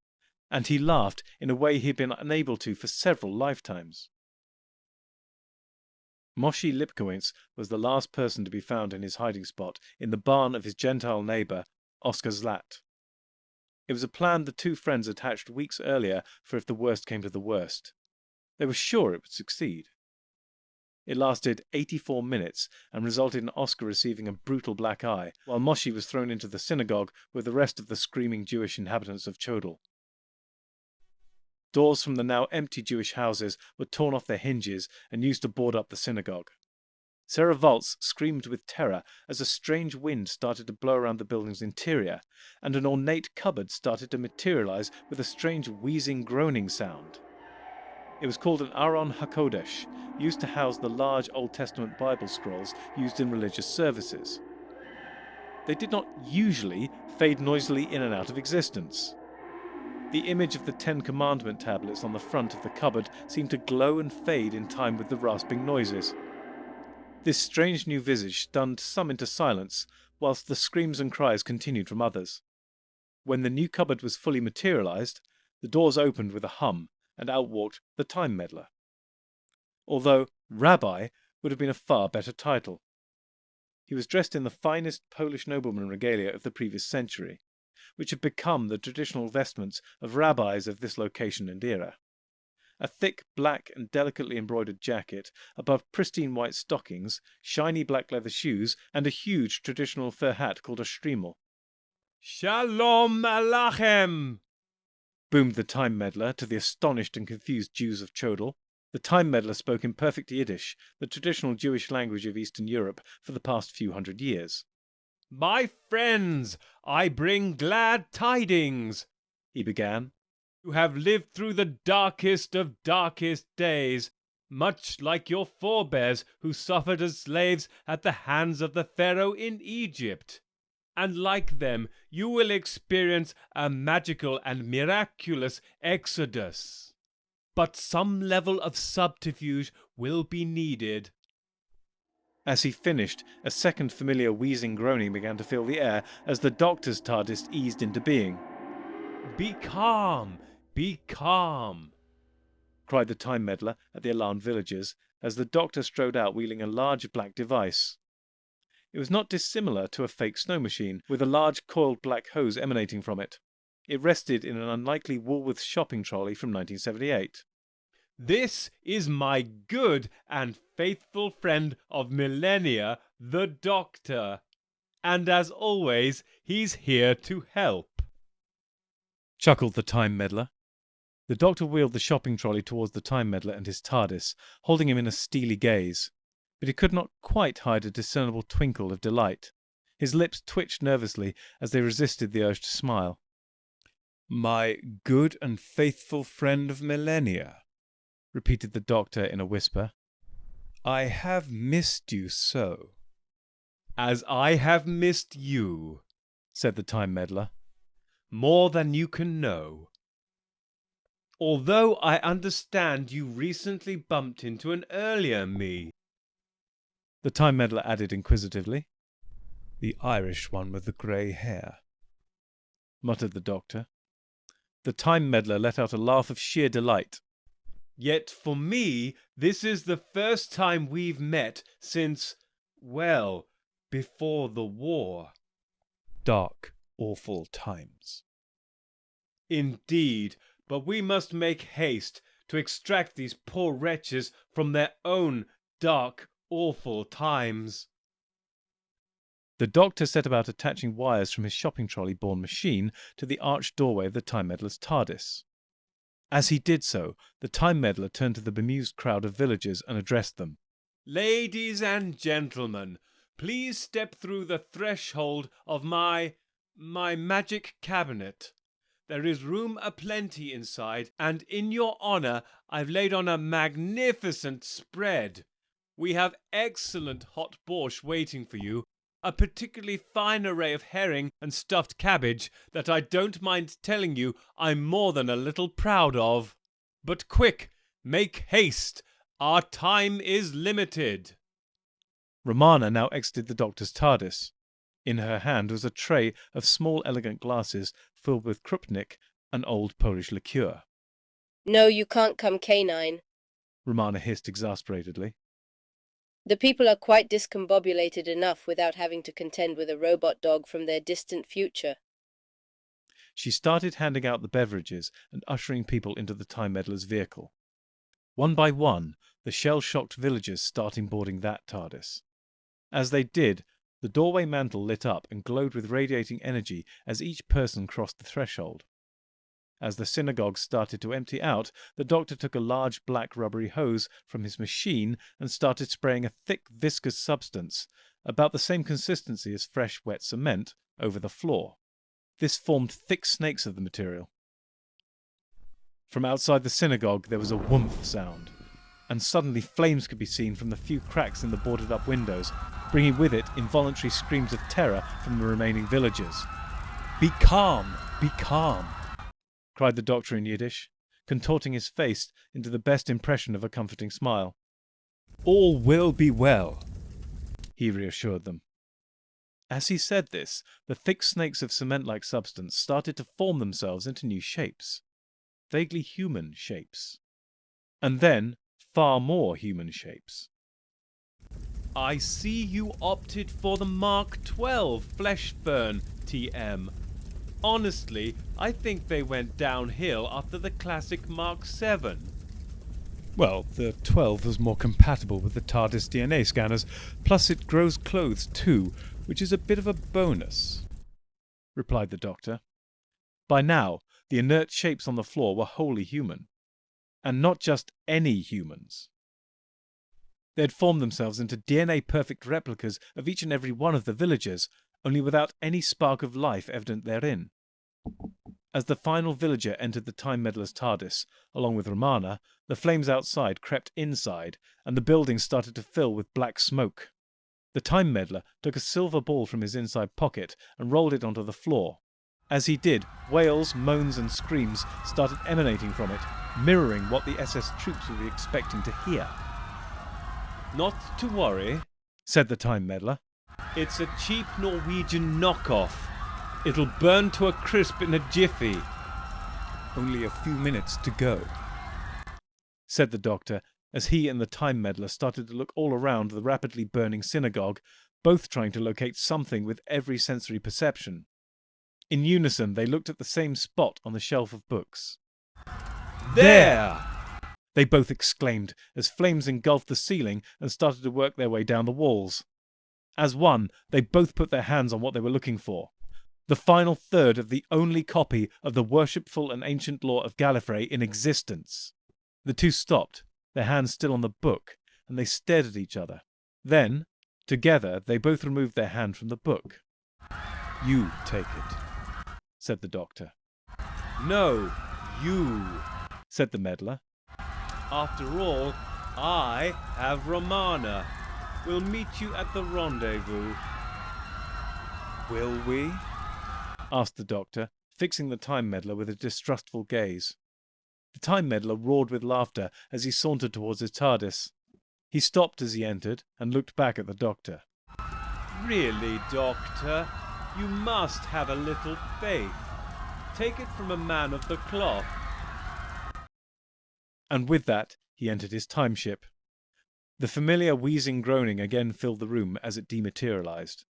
Speaker 1: and he laughed in a way he had been unable to for several lifetimes. Moshi Lipkowitz was the last person to be found in his hiding spot in the barn of his Gentile neighbour, Oscar Zlat. It was a plan the two friends had hatched weeks earlier for if the worst came to the worst. They were sure it would succeed. It lasted 84 minutes and resulted in Oscar receiving a brutal black eye, while Moshi was thrown into the synagogue with the rest of the screaming Jewish inhabitants of Chodal. Doors from the now empty Jewish houses were torn off their hinges and used to board up the synagogue. Sarah Valtz screamed with terror as a strange wind started to blow around the building's interior, and an ornate cupboard started to materialize with a strange wheezing groaning sound. It was called an Aron HaKodesh, used to house the large Old Testament Bible scrolls used in religious services. They did not usually fade noisily in and out of existence. The image of the Ten Commandment tablets on the front of the cupboard seemed to glow and fade in time with the rasping noises. This strange new visage stunned some into silence, whilst the screams and cries continued from others. When the new cupboard was fully materialized, the doors opened with a hum, and out walked the Time Meddler. Although Rabbi would have been a far better title. He was dressed in the finest Polish nobleman regalia of the previous century, which had become the traditional vestments of rabbis of this location and era. A thick black and delicately embroidered jacket, above pristine white stockings, shiny black leather shoes, and a huge traditional fur hat called a striemel.
Speaker 3: Shalom Alachem!
Speaker 1: Boomed the Time Meddler to the astonished and confused Jews of Chodal. The Time Meddler spoke in perfect Yiddish, the traditional Jewish language of Eastern Europe for the past few hundred years.
Speaker 3: My friends, I bring glad tidings,
Speaker 1: He began.
Speaker 3: You have lived through the darkest of darkest days, much like your forebears who suffered as slaves at the hands of the Pharaoh in Egypt. And like them, you will experience a magical and miraculous exodus. But some level of subterfuge will be needed.
Speaker 1: As he finished, a second familiar wheezing groaning began to fill the air as the doctor's TARDIS eased into being.
Speaker 3: Be calm, be calm,
Speaker 1: cried the time meddler at the alarmed villagers as the doctor strode out wheeling a large black device. It was not dissimilar to a fake snow machine, with a large coiled black hose emanating from it. It rested in an unlikely Woolworths shopping trolley from 1978.
Speaker 3: This is my good and faithful friend of millennia, the Doctor. And as always, he's here to help," chuckled the time meddler. The Doctor wheeled the shopping trolley towards the time meddler and his TARDIS, holding him in a steely gaze. But he could not quite hide a discernible twinkle of delight. His lips twitched nervously as they resisted the urge to smile. "My good and faithful friend of millennia," repeated the Doctor in a whisper. "I have missed you so." "As I have missed you," said the time meddler. "More than you can know. Although I understand you recently bumped into an earlier me," the time meddler added inquisitively. "The Irish one with the grey hair," muttered the Doctor. The time meddler let out a laugh of sheer delight. "Yet for me, this is the first time we've met since, well, before the war. Dark, awful times." "Indeed, but we must make haste to extract these poor wretches from their own dark, awful times." The Doctor set about attaching wires from his shopping trolley-borne machine to the arched doorway of the time meddler's TARDIS. As he did so, the time meddler turned to the bemused crowd of villagers and addressed them. "Ladies and gentlemen, please step through the threshold of my magic cabinet. There is room aplenty inside, and in your honor I've laid on a magnificent spread. We have excellent hot borscht waiting for you, a particularly fine array of herring and stuffed cabbage that I don't mind telling you I'm more than a little proud of. But quick, make haste, our time is limited." Romana now exited the Doctor's TARDIS. In her hand was a tray of small elegant glasses filled with Krupnik, an old Polish liqueur.
Speaker 2: "No, you can't come, Canine,"
Speaker 1: Romana hissed exasperatedly.
Speaker 2: "The people are quite discombobulated enough without having to contend with a robot dog from their distant future."
Speaker 1: She started handing out the beverages and ushering people into the time meddler's vehicle. One by one, the shell-shocked villagers started boarding that TARDIS. As they did, the doorway mantle lit up and glowed with radiating energy as each person crossed the threshold. As the synagogue started to empty out, the Doctor took a large black rubbery hose from his machine and started spraying a thick viscous substance, about the same consistency as fresh wet cement, over the floor. This formed thick snakes of the material. From outside the synagogue there was a whoomph sound, and suddenly flames could be seen from the few cracks in the boarded-up windows, bringing with it involuntary screams of terror from the remaining villagers. "Be calm! Be calm!" cried the Doctor in Yiddish, contorting his face into the best impression of a comforting smile. "All will be well," he reassured them. As he said this, the thick snakes of cement-like substance started to form themselves into new shapes, vaguely human shapes, and then far more human shapes. "I see you opted for the Mark 12 flesh fern, TM. Honestly, I think they went downhill after the classic Mark 7. "Well, the 12 was more compatible with the TARDIS DNA scanners, plus it grows clothes too, which is a bit of a bonus," replied the Doctor. By now, the inert shapes on the floor were wholly human, and not just any humans. They had formed themselves into DNA-perfect replicas of each and every one of the villagers, only without any spark of life evident therein. As the final villager entered the time meddler's TARDIS, along with Romana, the flames outside crept inside, and the building started to fill with black smoke. The time meddler took a silver ball from his inside pocket and rolled it onto the floor. As he did, wails, moans and screams started emanating from it, mirroring what the SS troops would be expecting to hear. "Not to worry," said the time meddler. "It's a cheap Norwegian knockoff. It'll burn to a crisp in a jiffy. Only a few minutes to go." said the doctor, as he and the time meddler started to look all around the rapidly burning synagogue, both trying to locate something with every sensory perception. In unison, they looked at the same spot on the shelf of books.
Speaker 3: There!
Speaker 1: They both exclaimed as flames engulfed the ceiling and started to work their way down the walls. As one, they both put their hands on what they were looking for. The final third of the only copy of the Worshipful and Ancient Law of Gallifrey in existence. The two stopped, their hands still on the book, and they stared at each other. Then, together, they both removed their hand from the book.
Speaker 3: You take it,
Speaker 1: said the doctor.
Speaker 3: No, you,
Speaker 1: said the meddler.
Speaker 3: After all, I have Romana. We'll meet you at the rendezvous.
Speaker 1: Will we? Asked the doctor, fixing the time meddler with a distrustful gaze. The time meddler roared with laughter as he sauntered towards his TARDIS. He stopped as he entered and looked back at the doctor.
Speaker 3: Really, Doctor, you must have a little faith. Take it from a man of the cloth.
Speaker 1: And with that, he entered his time ship. The familiar wheezing groaning again filled the room as it dematerialized.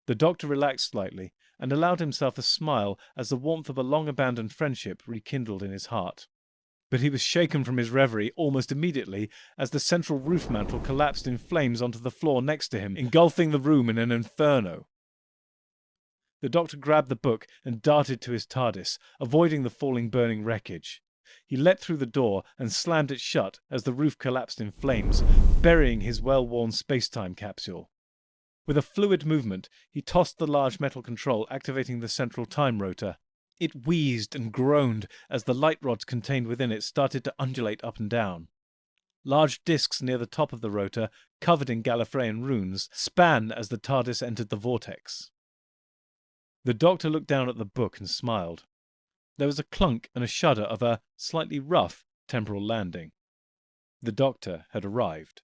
Speaker 1: The doctor relaxed slightly and allowed himself a smile as the warmth of a long-abandoned friendship rekindled in his heart. But he was shaken from his reverie almost immediately as the central roof mantle collapsed in flames onto the floor next to him, engulfing the room in an inferno. The doctor grabbed the book and darted to his TARDIS, avoiding the falling burning wreckage. He let through the door and slammed it shut as the roof collapsed in flames, burying his well-worn space-time capsule. With a fluid movement, he tossed the large metal control, activating the central time rotor. It wheezed and groaned as the light rods contained within it started to undulate up and down. Large discs near the top of the rotor, covered in Gallifreyan runes, span as the TARDIS entered the vortex. The doctor looked down at the book and smiled. There was a clunk and a shudder of a slightly rough temporal landing. The doctor had arrived.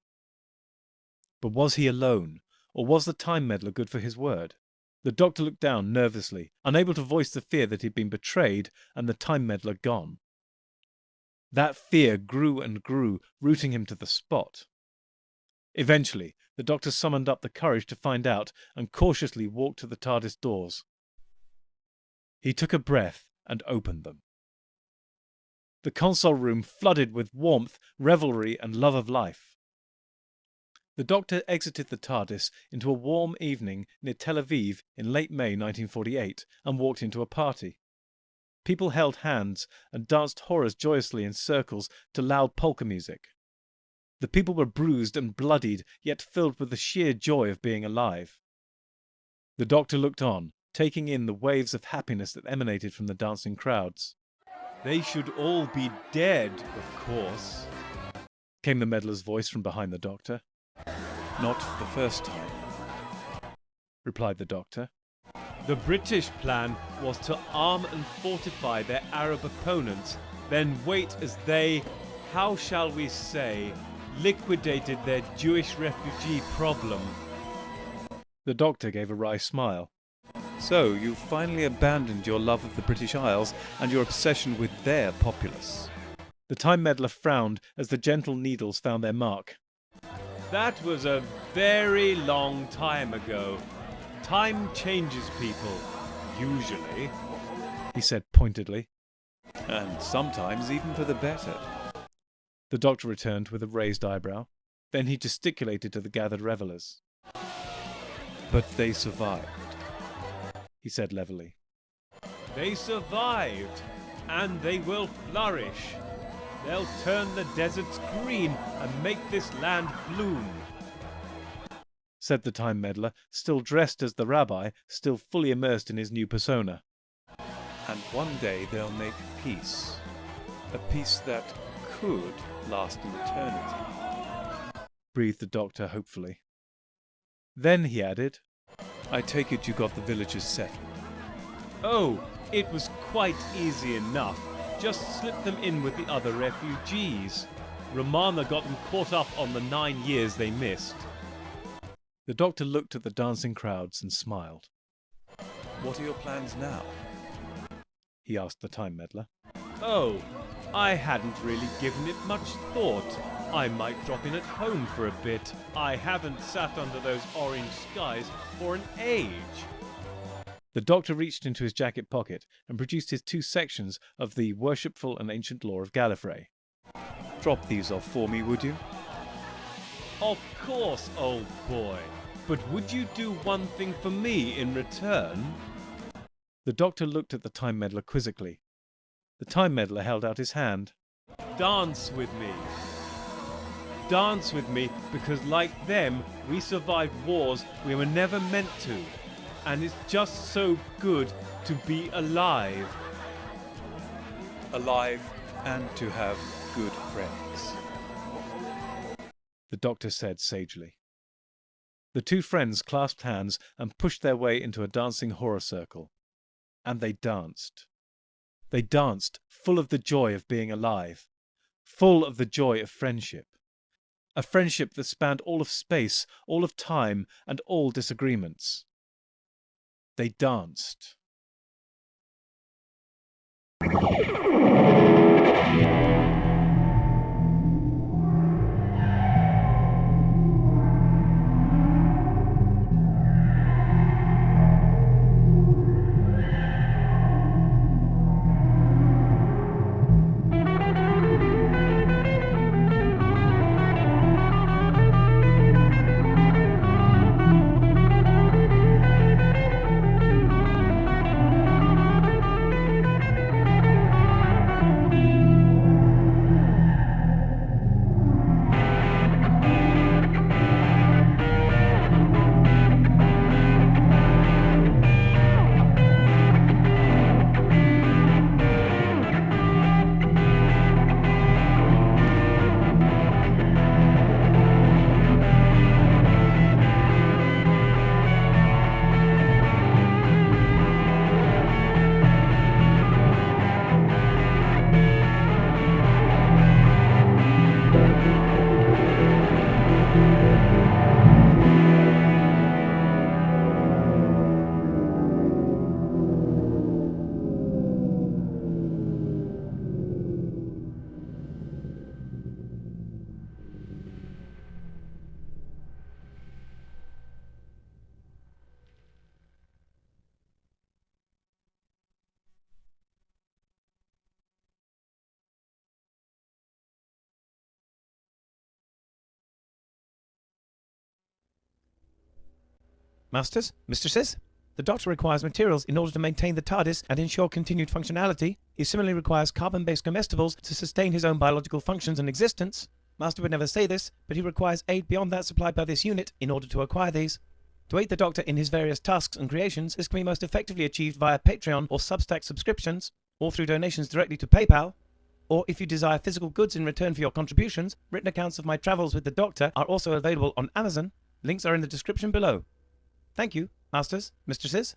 Speaker 1: But was he alone, or was the time meddler good for his word? The doctor looked down nervously, unable to voice the fear that he'd been betrayed and the time meddler gone. That fear grew and grew, rooting him to the spot. Eventually, the doctor summoned up the courage to find out and cautiously walked to the TARDIS doors. He took a breath and opened them. The console room flooded with warmth, revelry, and love of life. The doctor exited the TARDIS into a warm evening near Tel Aviv in late May 1948 and walked into a party. People held hands and danced horrors joyously in circles to loud polka music. The people were bruised and bloodied, yet filled with the sheer joy of being alive. The doctor looked on, taking in the waves of happiness that emanated from the dancing crowds.
Speaker 3: They should all be dead, of course,
Speaker 1: came the meddler's voice from behind the doctor.
Speaker 3: Not the first time,
Speaker 1: replied the doctor.
Speaker 3: The British plan was to arm and fortify their Arab opponents, then wait as they, how shall we say, liquidated their Jewish refugee problem.
Speaker 1: The doctor gave a wry smile.
Speaker 3: So you've finally abandoned your love of the British Isles and your obsession with their populace.
Speaker 1: The time meddler frowned as the gentle needles found their mark.
Speaker 3: That was a very long time ago. Time changes people, usually,
Speaker 1: he said pointedly.
Speaker 3: And sometimes even for the better.
Speaker 1: The doctor returned with a raised eyebrow. Then he gesticulated to the gathered revellers.
Speaker 3: But they survived,
Speaker 1: he said levelly.
Speaker 3: They survived, and they will flourish. They'll turn the deserts green and make this land bloom,
Speaker 1: said the time meddler, still dressed as the rabbi, still fully immersed in his new persona.
Speaker 3: And one day they'll make peace. A peace that could last an eternity,
Speaker 1: breathed the doctor hopefully. Then he added,
Speaker 3: I take it you got the villagers settled. Oh, it was quite easy enough. Just slip them in with the other refugees. Romana got them caught up on the 9 years they missed.
Speaker 1: The doctor looked at the dancing crowds and smiled.
Speaker 3: What are your plans now?
Speaker 1: He asked the time meddler.
Speaker 3: Oh, I hadn't really given it much thought. I might drop in at home for a bit. I haven't sat under those orange skies for an age.
Speaker 1: The doctor reached into his jacket pocket and produced his 2 sections of the Worshipful and Ancient Lore of Gallifrey. Drop these off for me, would you?
Speaker 3: Of course, old boy. But would you do one thing for me in return?
Speaker 1: The doctor looked at the time meddler quizzically. The time meddler held out his hand.
Speaker 3: Dance with me. Dance with me, because like them, we survived wars we were never meant to. And it's just so good to be alive.
Speaker 1: Alive and to have good friends, the doctor said sagely. The 2 friends clasped hands and pushed their way into a dancing horror circle. And they danced. They danced, full of the joy of being alive, full of the joy of friendship. A friendship that spanned all of space, all of time, and all disagreements. They danced.
Speaker 6: Masters, mistresses, the Doctor requires materials in order to maintain the TARDIS and ensure continued functionality. He similarly requires carbon-based comestibles to sustain his own biological functions and existence. Master would never say this, but he requires aid beyond that supplied by this unit in order to acquire these. To aid the Doctor in his various tasks and creations, this can be most effectively achieved via Patreon or Substack subscriptions, or through donations directly to PayPal. Or if you desire physical goods in return for your contributions, written accounts of my travels with the Doctor are also available on Amazon. Links are in the description below. Thank you, masters, mistresses.